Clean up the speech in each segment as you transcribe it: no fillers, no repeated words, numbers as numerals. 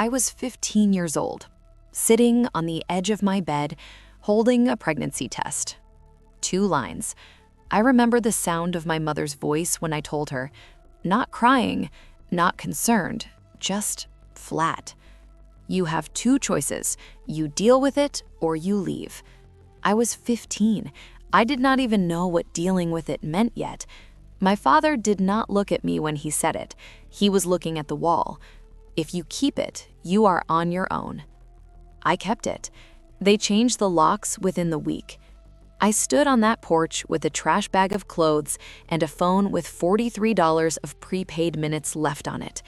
I was 15 years old, sitting on the edge of my bed, holding a pregnancy test. 2 lines. I remember the sound of my mother's voice when I told her, not crying, not concerned, just flat. You have 2 choices. You deal with it or you leave. I was 15. I did not even know what dealing with it meant yet. My father did not look at me when he said it. He was looking at the wall. If you keep it, you are on your own. I kept it. They changed the locks within the week. I stood on that porch with a trash bag of clothes and a phone with $43 of prepaid minutes left on it.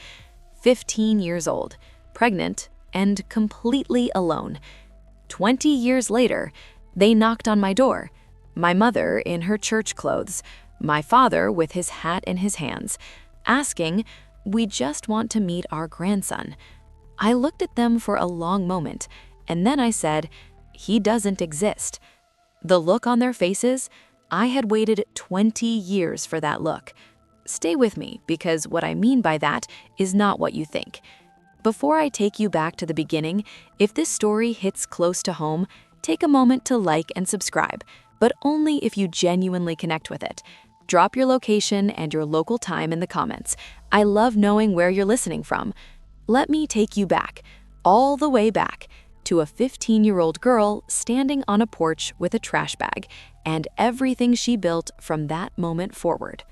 15 years old, pregnant, and completely alone. 20 years later, they knocked on my door. My mother in her church clothes, my father with his hat in his hands, asking, "We just want to meet our grandson." I looked at them for a long moment, and then I said, "He doesn't exist." The look on their faces, I had waited 20 years for that look. Stay with me, because what I mean by that is not what you think. Before I take you back to the beginning, if this story hits close to home, take a moment to like and subscribe, but only if you genuinely connect with it. Drop your location and your local time in the comments. I love knowing where you're listening from. Let me take you back, all the way back, to a 15-year-old girl standing on a porch with a trash bag, and everything she built from that moment forward.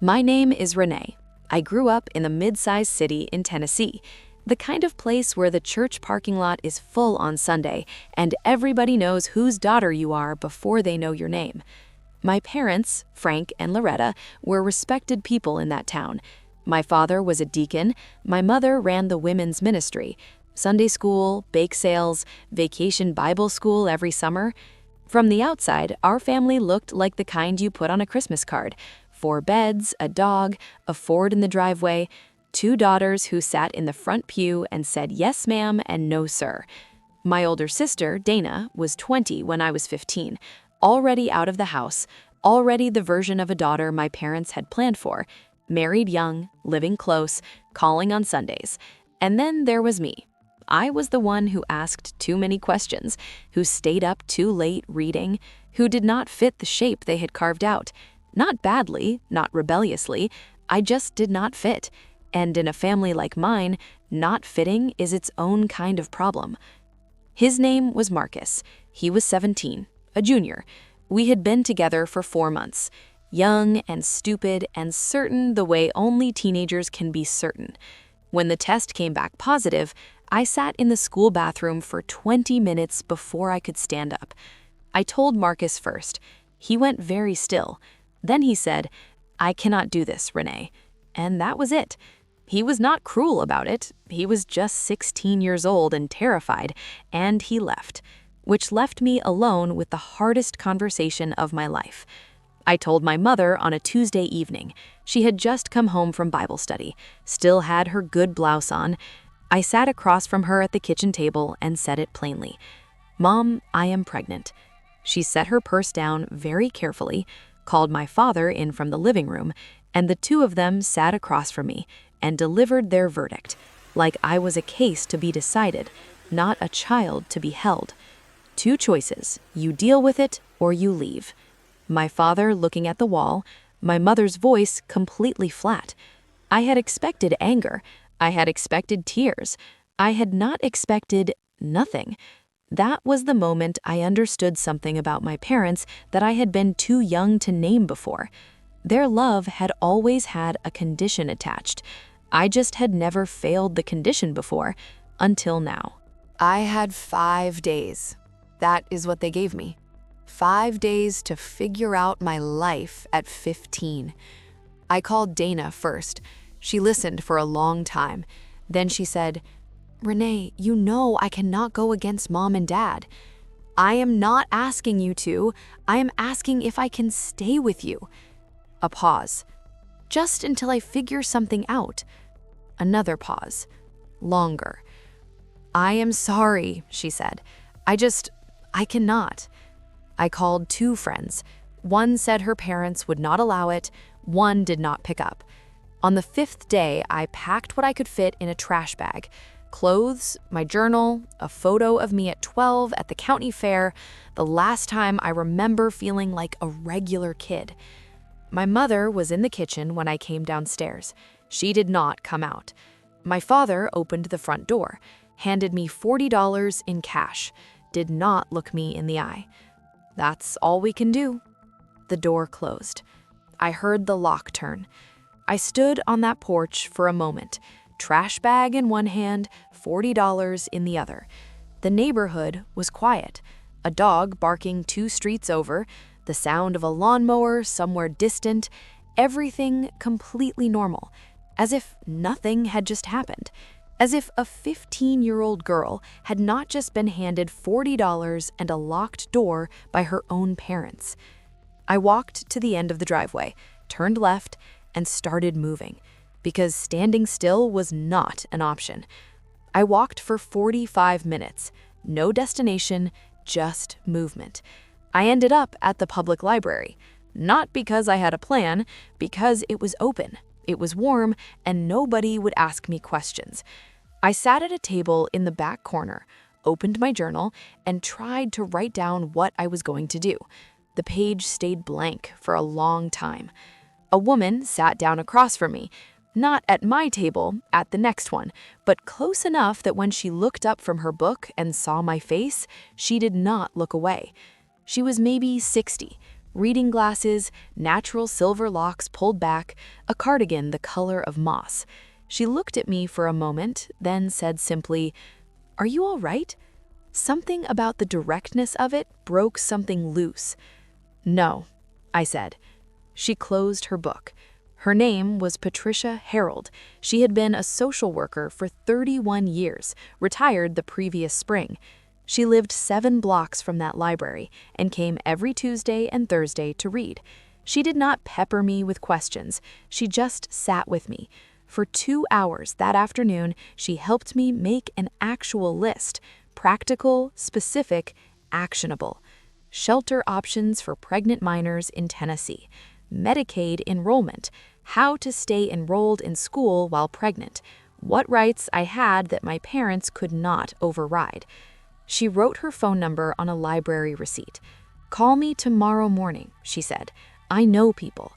My name is Renee. I grew up in a mid-sized city in Tennessee, the kind of place where the church parking lot is full on Sunday, and everybody knows whose daughter you are before they know your name. My parents, Frank and Loretta, were respected people in that town. My father was a deacon, my mother ran the women's ministry, Sunday school, bake sales, vacation Bible school every summer. From the outside, our family looked like the kind you put on a Christmas card. 4 beds, a dog, a Ford in the driveway, 2 daughters who sat in the front pew and said yes ma'am and no sir. My older sister, Dana, was 20 when I was 15, already out of the house, already the version of a daughter my parents had planned for, married young, living close, calling on Sundays. And then there was me. I was the one who asked too many questions, who stayed up too late reading, who did not fit the shape they had carved out. Not badly, not rebelliously, I just did not fit. And in a family like mine, not fitting is its own kind of problem. His name was Marcus. He was 17, a junior. We had been together for 4 months, young and stupid and certain the way only teenagers can be certain. When the test came back positive, I sat in the school bathroom for 20 minutes before I could stand up. I told Marcus first. He went very still. Then he said, "I cannot do this, Renee." And that was it. He was not cruel about it. He was just 16 years old and terrified, and he left, which left me alone with the hardest conversation of my life. I told my mother on a Tuesday evening. She had just come home from Bible study, still had her good blouse on. I sat across from her at the kitchen table and said it plainly. "Mom, I am pregnant." She set her purse down very carefully, called my father in from the living room, and the 2 of them sat across from me and delivered their verdict, like I was a case to be decided, not a child to be held. 2 choices, you deal with it or you leave. My father looking at the wall, my mother's voice completely flat. I had expected anger. I had expected tears. I had not expected nothing. That was the moment I understood something about my parents that I had been too young to name before. Their love had always had a condition attached. I just had never failed the condition before, until now. I had 5 days. That is what they gave me. 5 days to figure out my life at 15. I called Dana first. She listened for a long time. Then she said, "Renee, you know I cannot go against Mom and Dad. I am not asking you to. I am asking if I can stay with you." A pause. "Just until I figure something out." Another pause. Longer. "I am sorry," she said. I cannot." I called 2 friends. One said her parents would not allow it. One did not pick up. On the 5th day, I packed what I could fit in a trash bag. Clothes, my journal, a photo of me at 12 at the county fair, the last time I remember feeling like a regular kid. My mother was in the kitchen when I came downstairs. She did not come out. My father opened the front door, handed me $40 in cash, did not look me in the eye. That's all we can do. The door closed. I heard the lock turn. I stood on that porch for a moment, trash bag in one hand, $40 in the other. The neighborhood was quiet. A dog barking 2 streets over, the sound of a lawnmower somewhere distant, everything completely normal, as if nothing had just happened. As if a 15-year-old girl had not just been handed $40 and a locked door by her own parents. I walked to the end of the driveway, turned left, and started moving, because standing still was not an option. I walked for 45 minutes, no destination, just movement. I ended up at the public library, not because I had a plan, because it was open, it was warm, and nobody would ask me questions. I sat at a table in the back corner, opened my journal, and tried to write down what I was going to do. The page stayed blank for a long time. A woman sat down across from me, not at my table, at the next one, but close enough that when she looked up from her book and saw my face, she did not look away. She was maybe 60, reading glasses, natural silver locks pulled back, a cardigan the color of moss. She looked at me for a moment, then said simply, "Are you all right?" Something about the directness of it broke something loose. "No," I said. She closed her book. Her name was Patricia Harold. She had been a social worker for 31 years, retired the previous spring. She lived 7 blocks from that library and came every Tuesday and Thursday to read. She did not pepper me with questions. She just sat with me. For 2 hours that afternoon, she helped me make an actual list, practical, specific, actionable. Shelter options for pregnant minors in Tennessee, Medicaid enrollment, how to stay enrolled in school while pregnant, what rights I had that my parents could not override. She wrote her phone number on a library receipt. "Call me tomorrow morning," she said. "I know people."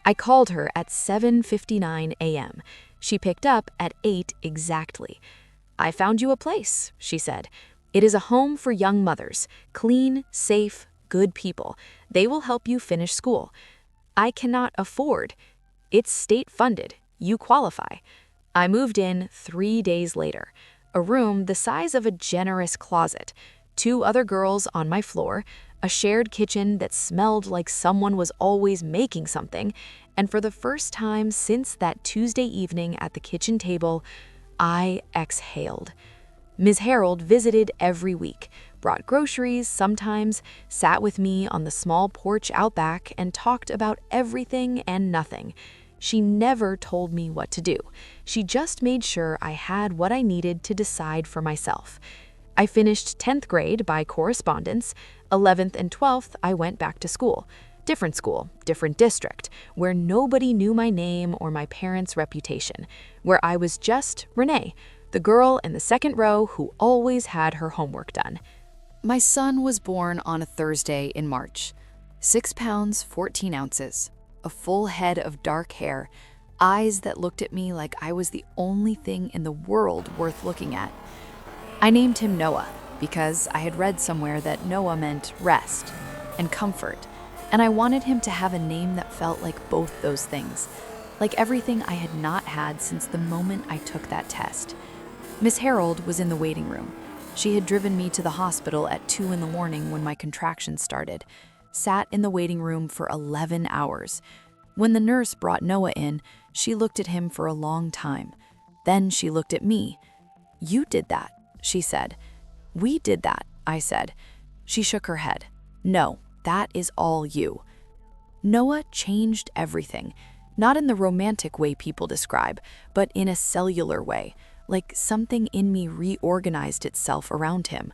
I called her at 7:59 a.m. She picked up at 8 exactly. "I found you a place," she said. "It is a home for young mothers, clean, safe, good people. They will help you finish school." "I cannot afford." "It's state-funded. You qualify." I moved in 3 days later. A room the size of a generous closet, 2 other girls on my floor, a shared kitchen that smelled like someone was always making something, and for the first time since that Tuesday evening at the kitchen table, I exhaled. Ms. Harold visited every week, brought groceries sometimes, sat with me on the small porch out back, and talked about everything and nothing. She never told me what to do. She just made sure I had what I needed to decide for myself. I finished 10th grade by correspondence. 11th and 12th, I went back to school, different district, where nobody knew my name or my parents' reputation, where I was just Renee, the girl in the second row who always had her homework done. My son was born on a Thursday in March. 6 pounds, 14 ounces, a full head of dark hair, eyes that looked at me like I was the only thing in the world worth looking at. I named him Noah because I had read somewhere that Noah meant rest and comfort, and I wanted him to have a name that felt like both those things, like everything I had not had since the moment I took that test. Miss Harold was in the waiting room. She had driven me to the hospital at 2 in the morning when my contractions started, sat in the waiting room for 11 hours. When the nurse brought Noah in, she looked at him for a long time. Then she looked at me. "You did that," she said. "We did that," I said. She shook her head. "No, that is all you." Noah changed everything, not in the romantic way people describe, but in a cellular way, like something in me reorganized itself around him.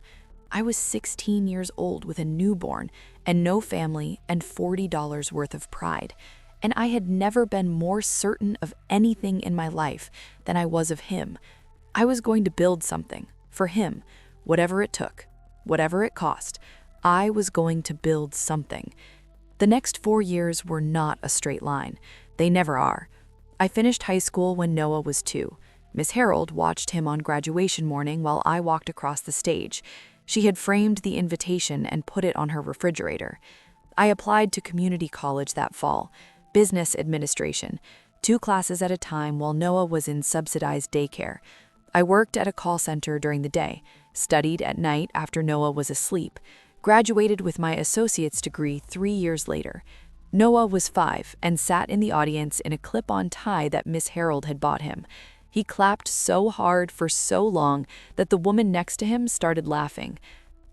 I was 16 years old with a newborn and no family and $40 worth of pride, and I had never been more certain of anything in my life than I was of him. I was going to build something for him, whatever it took, whatever it cost. I was going to build something. The next 4 years were not a straight line. They never are. I finished high school when Noah was 2. Miss Harold watched him on graduation morning while I walked across the stage. She had framed the invitation and put it on her refrigerator. I applied to community college that fall, business administration, 2 classes at a time while Noah was in subsidized daycare. I worked at a call center during the day, studied at night after Noah was asleep, graduated with my associate's degree 3 years later. Noah was 5 and sat in the audience in a clip-on tie that Miss Harold had bought him. He clapped so hard for so long that the woman next to him started laughing.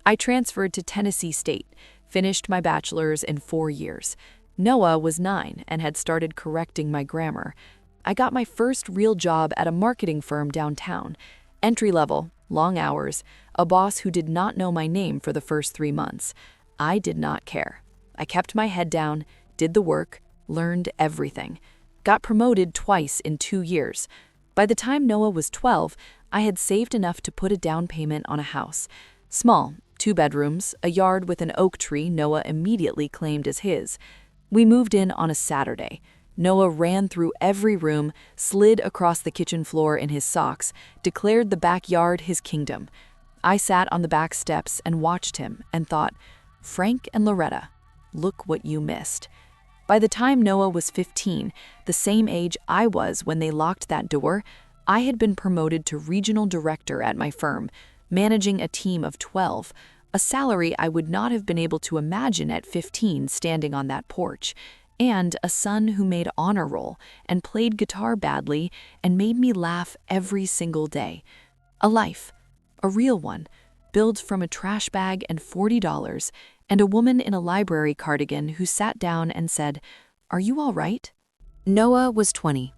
I transferred to Tennessee State, finished my bachelor's in 4 years. Noah was 9 and had started correcting my grammar. I got my first real job at a marketing firm downtown. Entry level, long hours, a boss who did not know my name for the first 3 months. I did not care. I kept my head down, did the work, learned everything. Got promoted twice in 2 years. By the time Noah was 12, I had saved enough to put a down payment on a house. Small, 2 bedrooms, a yard with an oak tree Noah immediately claimed as his. We moved in on a Saturday. Noah ran through every room, slid across the kitchen floor in his socks, declared the backyard his kingdom. I sat on the back steps and watched him and thought, Frank and Loretta, look what you missed. By the time Noah was 15, the same age I was when they locked that door, I had been promoted to regional director at my firm, managing a team of 12, a salary I would not have been able to imagine at 15 standing on that porch, and a son who made honor roll and played guitar badly and made me laugh every single day. A life, a real one, built from a trash bag and $40, and a woman in a library cardigan who sat down and said, "Are you all right?" Noah was 20,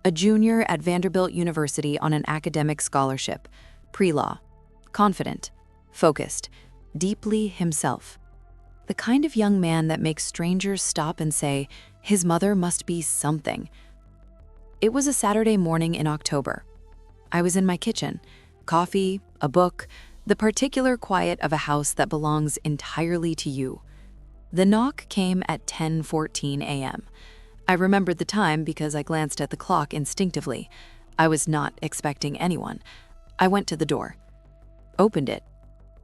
a junior at Vanderbilt University on an academic scholarship, pre-law, confident, focused, deeply himself. The kind of young man that makes strangers stop and say, his mother must be something. It was a Saturday morning in October. I was in my kitchen, coffee, a book, the particular quiet of a house that belongs entirely to you. The knock came at 10:14 a.m. I remembered the time because I glanced at the clock instinctively. I was not expecting anyone. I went to the door, opened it,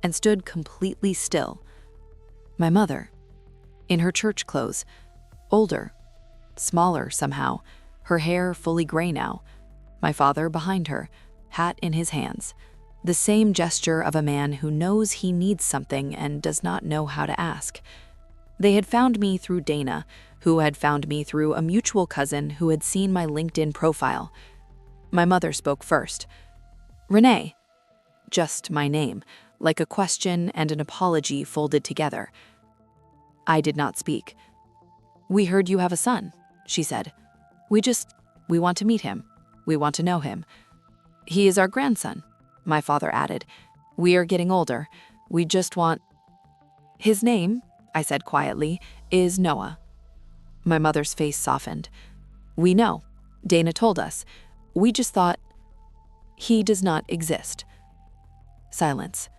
and stood completely still. My mother, in her church clothes, older, smaller somehow, her hair fully gray now. My father behind her, hat in his hands. The same gesture of a man who knows he needs something and does not know how to ask. They had found me through Dana, who had found me through a mutual cousin who had seen my LinkedIn profile. My mother spoke first. "Renee." Just my name, like a question and an apology folded together. I did not speak. "We heard you have a son," she said. We want to meet him. We want to know him." "He is our grandson," my father added. "We are getting older. We just want—" "His name," I said quietly, "is Noah." My mother's face softened. "We know. Dana told us. We just thought—" "He does not exist." Silence.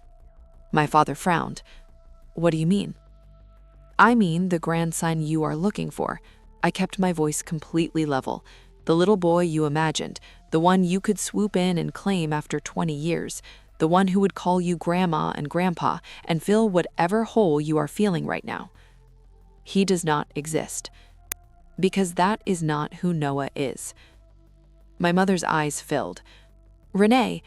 My father frowned. "What do you mean?" "I mean the grandson you are looking for." I kept my voice completely level. "The little boy you imagined, the one you could swoop in and claim after 20 years, the one who would call you grandma and grandpa and fill whatever hole you are feeling right now. He does not exist. Because that is not who Noah is." My mother's eyes filled. "Renee,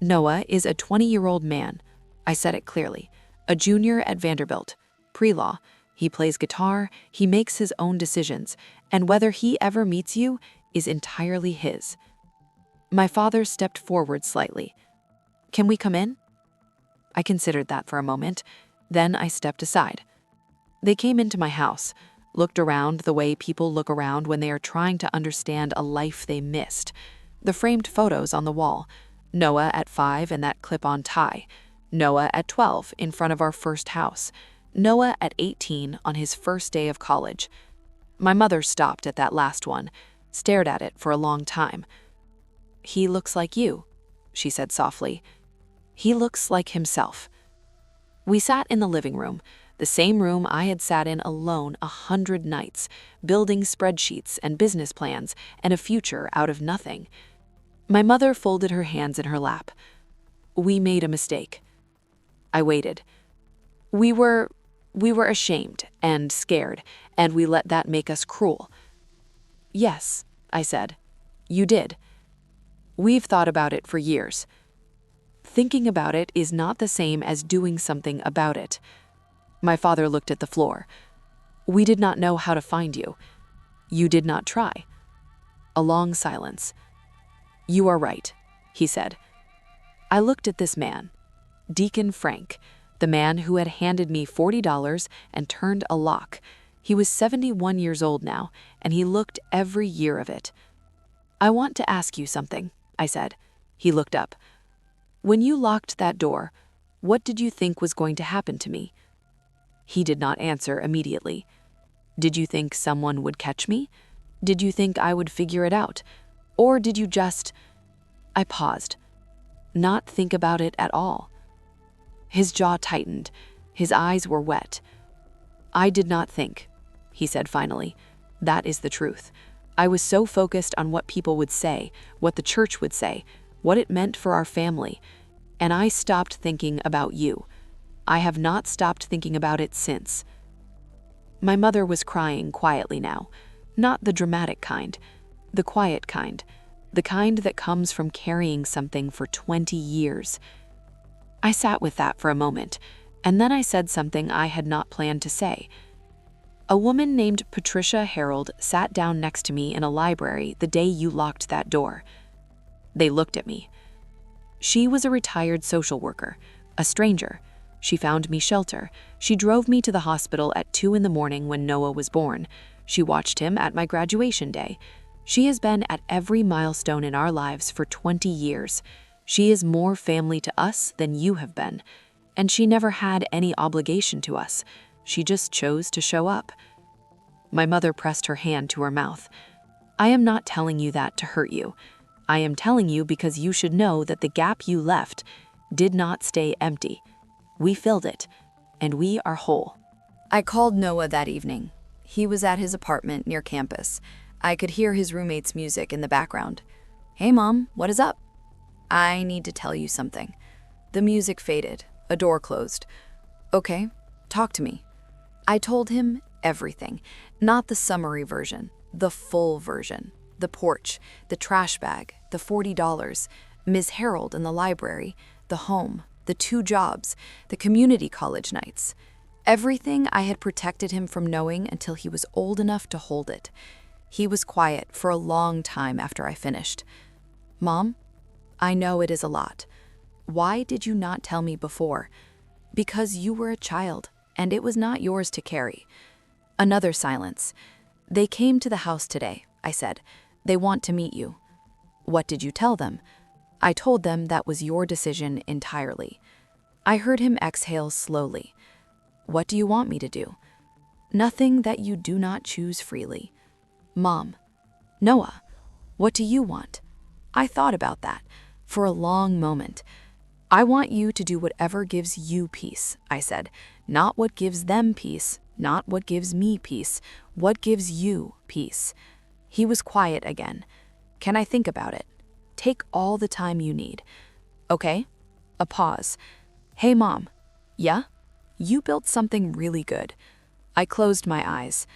Noah is a 20-year-old man." I said it clearly. "A junior at Vanderbilt, pre-law. He plays guitar, he makes his own decisions, and whether he ever meets you is entirely his." My father stepped forward slightly. "Can we come in?" I considered that for a moment. Then I stepped aside. They came into my house, looked around the way people look around when they are trying to understand a life they missed. The framed photos on the wall. Noah at 5 in that clip-on tie. Noah at 12 in front of our first house. Noah at 18 on his first day of college. My mother stopped at that last one, stared at it for a long time. "He looks like you," she said softly. He looks like himself. We sat in the living room, the same room I had sat in alone 100 nights, building spreadsheets and business plans and a future out of nothing. My mother folded her hands in her lap. We made a mistake. I waited. We were ashamed and scared, and we let that make us cruel. Yes, I said. You did. We've thought about it for years. Thinking about it is not the same as doing something about it. My father looked at the floor. We did not know how to find you. You did not try. A long silence. You are right, he said. I looked at this man, Deacon Frank, the man who had handed me $40 and turned a lock. He was 71 years old now, and he looked every year of it. I want to ask you something, I said. He looked up. When you locked that door, what did you think was going to happen to me? He did not answer immediately. Did you think someone would catch me? Did you think I would figure it out? Or did you just... I paused. Not think about it at all. His jaw tightened. His eyes were wet. I did not think, he said finally. That is the truth. I was so focused on what people would say, what the church would say, what it meant for our family, and I stopped thinking about you. I have not stopped thinking about it since. My mother was crying quietly now, not the dramatic kind, the quiet kind, the kind that comes from carrying something for 20 years. I sat with that for a moment, and then I said something I had not planned to say. A woman named Patricia Harold sat down next to me in a library the day you locked that door. They looked at me. She was a retired social worker, a stranger. She found me shelter. She drove me to the hospital at 2 in the morning when Noah was born. She watched him at my graduation day. She has been at every milestone in our lives for 20 years. She is more family to us than you have been. And she never had any obligation to us. She just chose to show up. My mother pressed her hand to her mouth. I am not telling you that to hurt you. I am telling you because you should know that the gap you left did not stay empty. We filled it, and we are whole. I called Noah that evening. He was at his apartment near campus. I could hear his roommate's music in the background. Hey, Mom, what is up? I need to tell you something. The music faded. A door closed. Okay, talk to me. I told him everything, not the summary version, the full version. The porch, the trash bag, the $40, Ms. Harold in the library, the home, the 2 jobs, the community college nights. Everything I had protected him from knowing until he was old enough to hold it. He was quiet for a long time after I finished. Mom, I know it is a lot. Why did you not tell me before? Because you were a child, and it was not yours to carry. Another silence. They came to the house today, I said. They want to meet you. What did you tell them? I told them that was your decision entirely. I heard him exhale slowly. What do you want me to do? Nothing that you do not choose freely. Mom, Noah, what do you want? I thought about that for a long moment. I want you to do whatever gives you peace, I said. Not what gives them peace, not what gives me peace, what gives you peace. He was quiet again. Can I think about it? Take all the time you need. Okay? A pause. Hey, Mom. Yeah? You built something really good. I closed my eyes.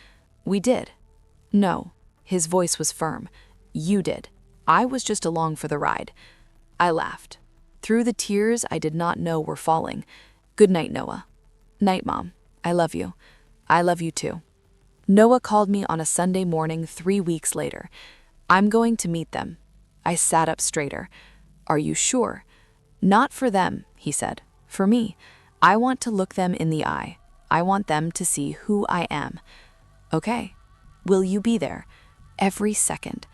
We did. No. His voice was firm. You did. I was just along for the ride. I laughed. Through the tears I did not know were falling. Good night, Noah. Night, Mom. I love you. I love you too. Noah called me on a Sunday morning 3 weeks later. I'm going to meet them. I sat up straighter. Are you sure? Not for them, he said. For me. I want to look them in the eye. I want them to see who I am. Okay. Will you be there? Every second.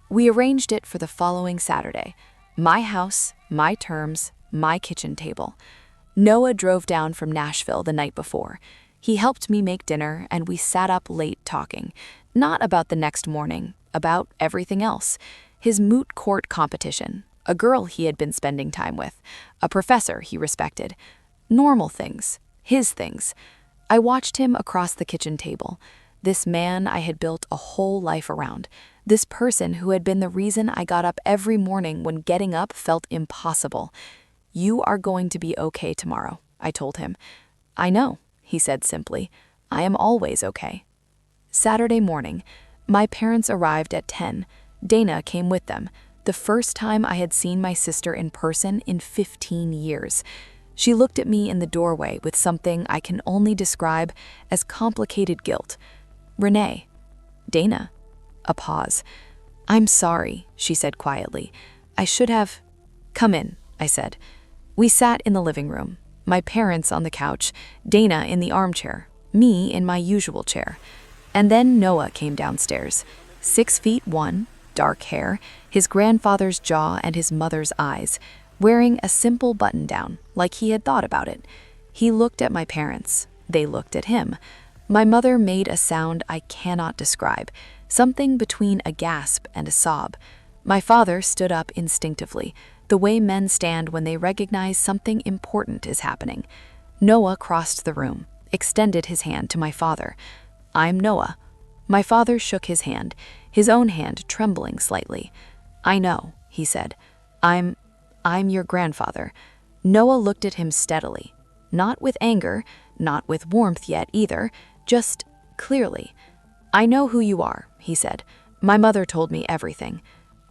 We arranged it for the following Saturday. My house, my terms, my kitchen table. Noah drove down from Nashville the night before. He helped me make dinner, and we sat up late talking. Not about the next morning, about everything else. His moot court competition, a girl he had been spending time with, a professor he respected. Normal things, his things. I watched him across the kitchen table. This man I had built a whole life around. This person who had been the reason I got up every morning when getting up felt impossible. "You are going to be okay tomorrow," I told him. "I know," he said simply. "I am always okay." Saturday morning, my parents arrived at 10. Dana came with them, the first time I had seen my sister in person in 15 years. She looked at me in the doorway with something I can only describe as complicated guilt. "Renee." "Dana." A pause. "I'm sorry," she said quietly. "I should have—" "Come in," I said. We sat in the living room, my parents on the couch, Dana in the armchair, me in my usual chair. And then Noah came downstairs, 6'1", dark hair, his grandfather's jaw and his mother's eyes, wearing a simple button-down, like he had thought about it. He looked at my parents. They looked at him. My mother made a sound I cannot describe, something between a gasp and a sob. My father stood up instinctively, the way men stand when they recognize something important is happening. Noah crossed the room, extended his hand to my father. "I'm Noah." My father shook his hand, his own hand trembling slightly. "I know," he said. I'm your grandfather." Noah looked at him steadily, not with anger, not with warmth yet either, just clearly. "I know who you are," he said. "My mother told me everything."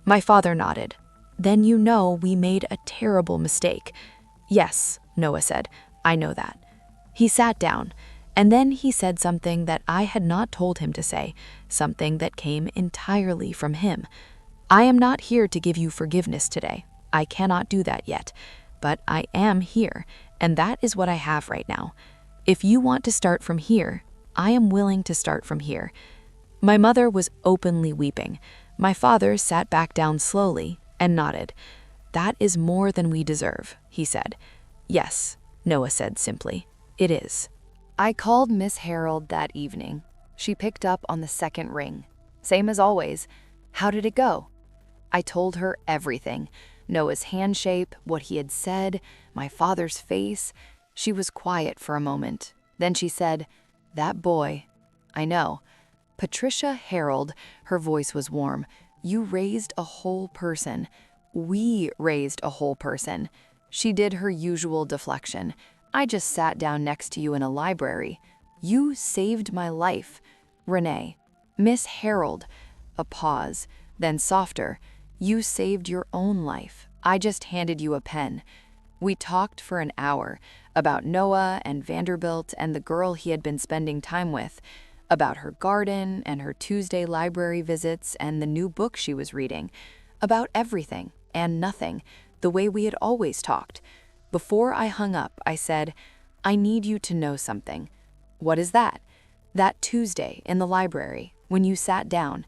My father nodded. "Then you know we made a terrible mistake." "Yes," Noah said. "I know that." He sat down, and then he said something that I had not told him to say, something that came entirely from him. "I am not here to give you forgiveness today. I cannot do that yet. But I am here, and that is what I have right now. If you want to start from here, I am willing to start from here." My mother was openly weeping. My father sat back down slowly and nodded. "That is more than we deserve," he said. "Yes," Noah said simply. "It is." I called Miss Harold that evening. She picked up on the second ring. Same as always. "How did it go?" I told her everything. Noah's hand shape, what he had said, my father's face. She was quiet for a moment. Then she said, "That boy." "I know." "Patricia Harold," her voice was warm. "You raised a whole person. We raised a whole person." She did her usual deflection. "I just sat down next to you in a library. You saved my life. Renee." "Miss Harold." A pause, then softer. "You saved your own life. I just handed you a pen." We talked for an hour about Noah and Vanderbilt and the girl he had been spending time with, about her garden and her Tuesday library visits and the new book she was reading, about everything and nothing, the way we had always talked. Before I hung up, I said, "I need you to know something." "What is that?" "That Tuesday in the library, when you sat down."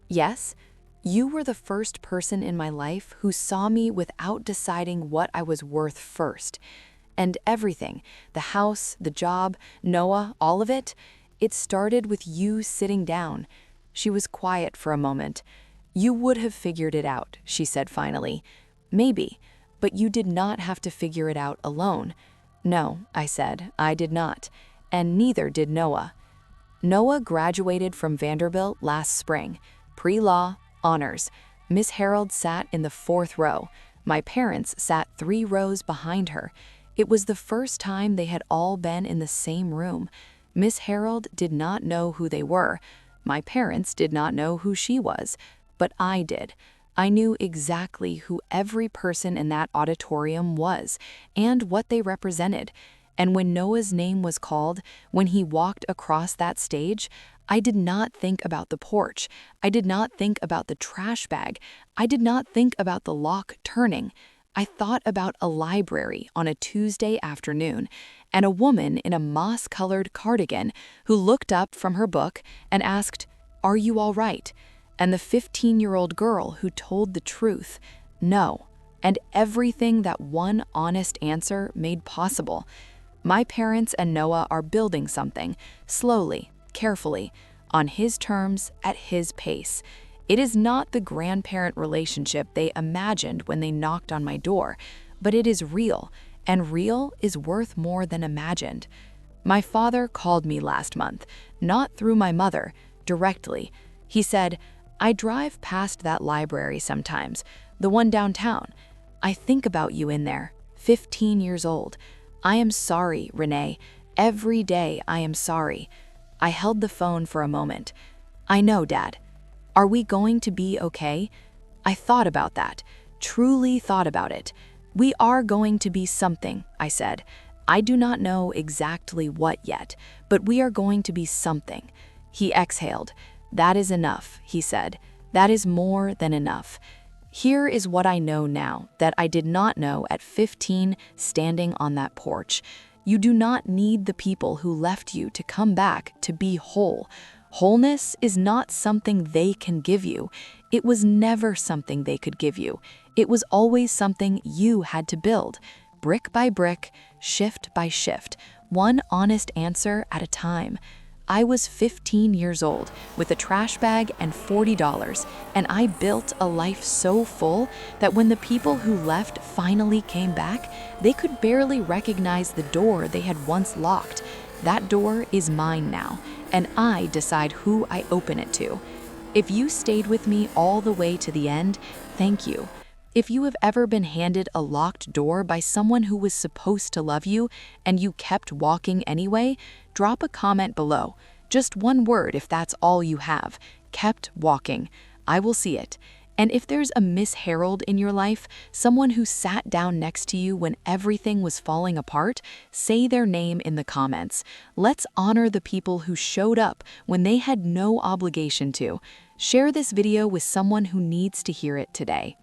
"Yes?" "You were the first person in my life who saw me without deciding what I was worth first. And everything, the house, the job, Noah, all of it, it started with you sitting down." She was quiet for a moment. "You would have figured it out," she said finally. "Maybe, but you did not have to figure it out alone." "No," I said, "I did not. And neither did Noah." Noah graduated from Vanderbilt last spring, pre-law, honors. Miss Harold sat in the 4th row. My parents sat 3 rows behind her. It was the first time they had all been in the same room. Miss Harold did not know who they were. My parents did not know who she was, but I did. I knew exactly who every person in that auditorium was and what they represented. And when Noah's name was called, when he walked across that stage, I did not think about the porch. I did not think about the trash bag. I did not think about the lock turning. I thought about a library on a Tuesday afternoon and a woman in a moss-colored cardigan who looked up from her book and asked, "Are you all right?" And the 15-year-old girl who told the truth, "No," and everything that one honest answer made possible. My parents and Noah are building something, slowly, carefully, on his terms, at his pace. It is not the grandparent relationship they imagined when they knocked on my door, but it is real, and real is worth more than imagined. My father called me last month, not through my mother, directly. He said, "I drive past that library sometimes, the one downtown. I think about you in there, 15 years old. I am sorry, Renee. Every day I am sorry." I held the phone for a moment. "I know, Dad. Are we going to be okay?" I thought about that, truly thought about it. "We are going to be something," I said. "I do not know exactly what yet, but we are going to be something." He exhaled. "That is enough," he said. "That is more than enough." Here is what I know now that I did not know at 15 standing on that porch. You do not need the people who left you to come back to be whole. Wholeness is not something they can give you. It was never something they could give you. It was always something you had to build, brick by brick, shift by shift, one honest answer at a time. I was 15 years old with a trash bag and $40, and I built a life so full that when the people who left finally came back, they could barely recognize the door they had once locked. That door is mine now, and I decide who I open it to. If you stayed with me all the way to the end, thank you. If you have ever been handed a locked door by someone who was supposed to love you and you kept walking anyway, drop a comment below. Just one word if that's all you have. Kept walking. I will see it. And if there's a Miss Harold in your life, someone who sat down next to you when everything was falling apart, say their name in the comments. Let's honor the people who showed up when they had no obligation to. Share this video with someone who needs to hear it today.